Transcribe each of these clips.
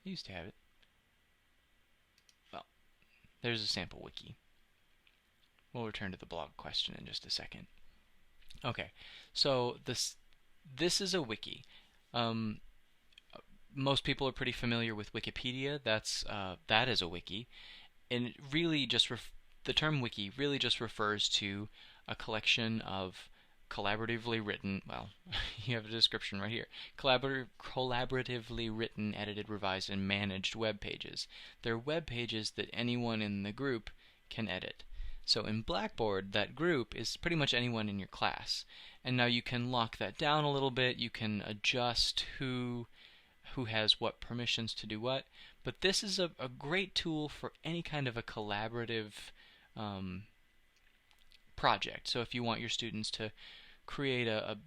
I used to have it. Well, there's a sample wiki. We'll return to the blog question in just a second. Okay, so this is a wiki. Um, Most people are pretty familiar with Wikipedia. That is a wiki, and it really just the term wiki really just refers to a collection of collaboratively written, well, you have a description right here, collaboratively written, edited, revised, and managed web pages. They're web pages that anyone in the group can edit. So in Blackboard, that group is pretty much anyone in your class. And now you can lock that down a little bit. You can adjust who has what permissions to do what. But this is a great tool for any kind of a collaborative um, project. So if you want your students to create a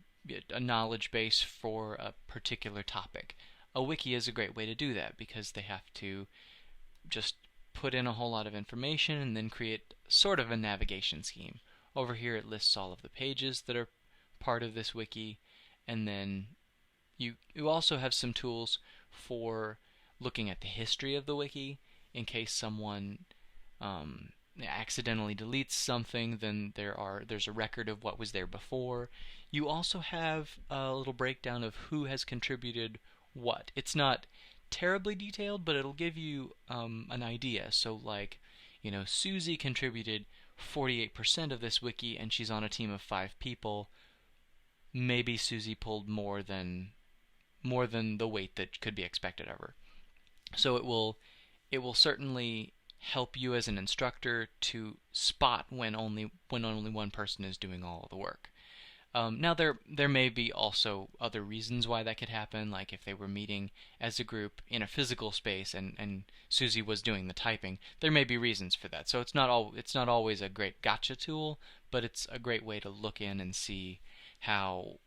knowledge base for a particular topic, a wiki is a great way to do that because they have to just put in a whole lot of information and then create sort of a navigation scheme. Over here it lists all of the pages that are part of this wiki, and then you also have some tools for looking at the history of the wiki in case someone accidentally deletes something, then there's a record of what was there before. You also have a little breakdown of who has contributed what. It's not terribly detailed, but it'll give you an idea. So like, Susie contributed 48% of this wiki and she's on a team of 5 people. Maybe Susie pulled more than the weight that could be expected of her. So it will certainly help you as an instructor to spot when only one person is doing all of the work. Now there may be also other reasons why that could happen, like if they were meeting as a group in a physical space and Susie was doing the typing, there may be reasons for that. So it's not always a great gotcha tool, but it's a great way to look in and see how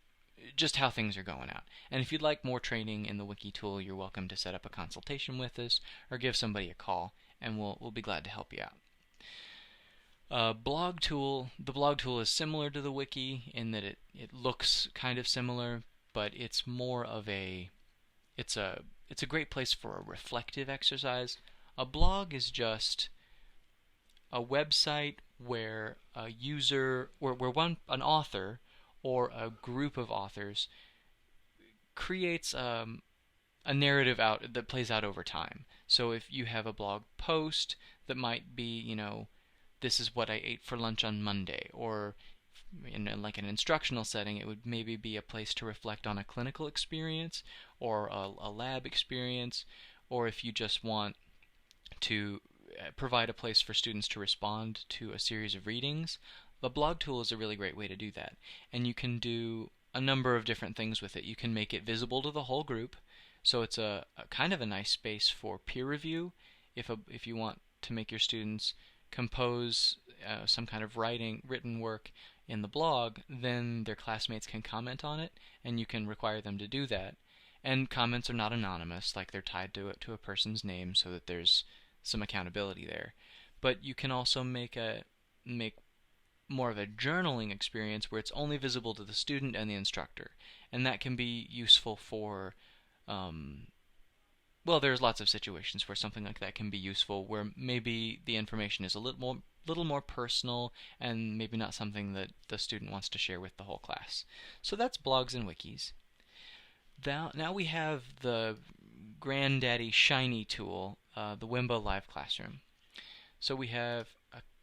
things are going out. And if you'd like more training in the wiki tool, you're welcome to set up a consultation with us or give somebody a call, and we'll be glad to help you out. The blog tool is similar to the wiki in that it looks kind of similar, but it's more of it's a great place for a reflective exercise. A blog is just a website where a user, where an author or a group of authors creates a narrative out that plays out over time. So if you have a blog post that might be, this is what I ate for lunch on Monday, or in like an instructional setting, it would maybe be a place to reflect on a clinical experience or a lab experience, or if you just want to provide a place for students to respond to a series of readings, the blog tool is a really great way to do that. And you can do a number of different things with it. You can make it visible to the whole group, so it's a kind of a nice space for peer review. If you want to make your students compose some kind of written work in the blog, then their classmates can comment on it, and you can require them to do that. And comments are not anonymous, like they're tied to a person's name, so that there's some accountability there. But you can also make more of a journaling experience where it's only visible to the student and the instructor, and that can be useful for well, there's lots of situations where something like that can be useful, where maybe the information is a little more personal and maybe not something that the student wants to share with the whole class. So that's blogs and wikis. Now we have the granddaddy shiny tool, the Wimba Live Classroom. So we have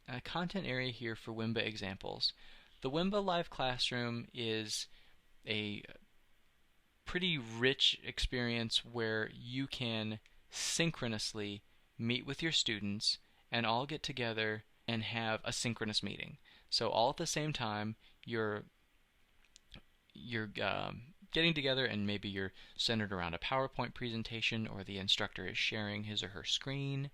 a content area here for Wimba examples. The Wimba Live Classroom is a pretty rich experience where you can synchronously meet with your students and all get together and have a synchronous meeting. So all at the same time, you're getting together, and maybe you're centered around a PowerPoint presentation, or the instructor is sharing his or her screen,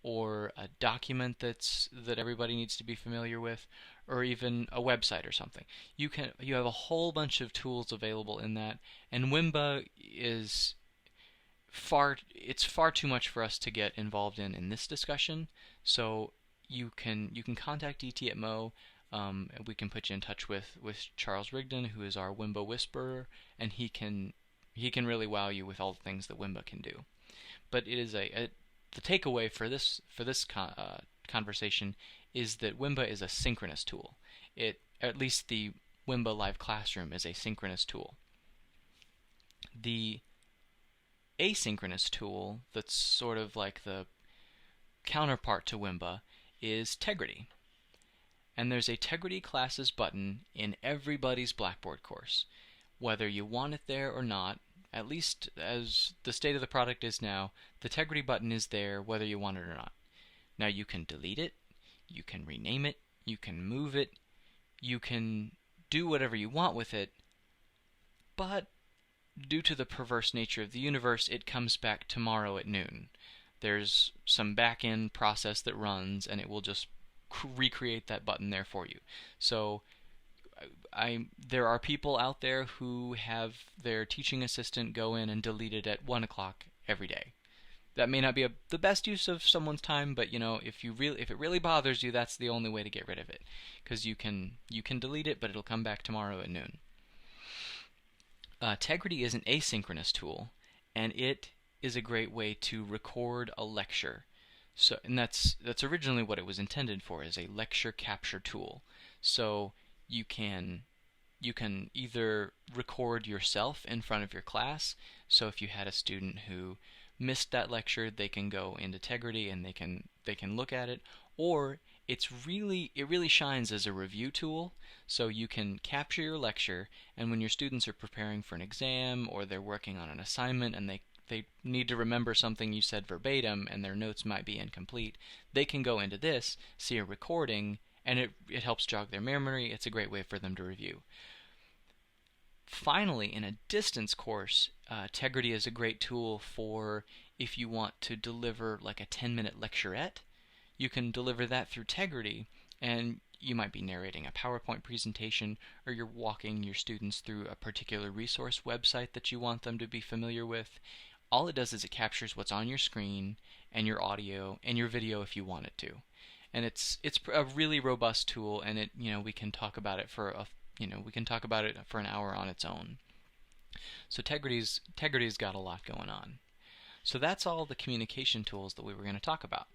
or a document that everybody needs to be familiar with, or even a website or something. You have a whole bunch of tools available in that, and Wimba is far too much for us to get involved in this discussion. So you can contact DT at Mo. We can put you in touch with Charles Rigdon, who is our Wimba whisperer, and he can really wow you with all the things that Wimba can do. But it is the takeaway for this conversation is that Wimba is a synchronous tool. At least the Wimba Live Classroom is a synchronous tool. The asynchronous tool that's sort of like the counterpart to Wimba is Tegrity. And there's a Tegrity Classes button in everybody's Blackboard course. Whether you want it there or not, at least as the state of the product is now, the Tegrity button is there whether you want it or not. Now you can delete it, you can rename it, you can move it, you can do whatever you want with it, but due to the perverse nature of the universe, it comes back tomorrow at noon. There's some back-end process that runs, and it will just recreate that button there for you. So there are people out there who have their teaching assistant go in and delete it at 1 o'clock every day. That may not be the best use of someone's time, but if it really bothers you, that's the only way to get rid of it, because you can delete it, but it'll come back tomorrow at noon. Tegrity is an asynchronous tool, and it is a great way to record a lecture. And that's originally what it was intended for, as a lecture capture tool. So you can either record yourself in front of your class. So if you had a student who missed that lecture, they can go into Tegrity and they can look at it. Or it really shines as a review tool. So you can capture your lecture, and when your students are preparing for an exam or they're working on an assignment and they need to remember something you said verbatim and their notes might be incomplete, they can go into this, see a recording, and it helps jog their memory. It's a great way for them to review. Finally, in a distance course, Tegrity is a great tool for if you want to deliver like a 10-minute lecturette. You can deliver that through Tegrity, and you might be narrating a PowerPoint presentation, or you're walking your students through a particular resource website that you want them to be familiar with. All it does is it captures what's on your screen and your audio and your video if you want it to. And it's a really robust tool, and we can talk about it for an hour on its own. So Tegrity's got a lot going on. So that's all the communication tools that we were going to talk about.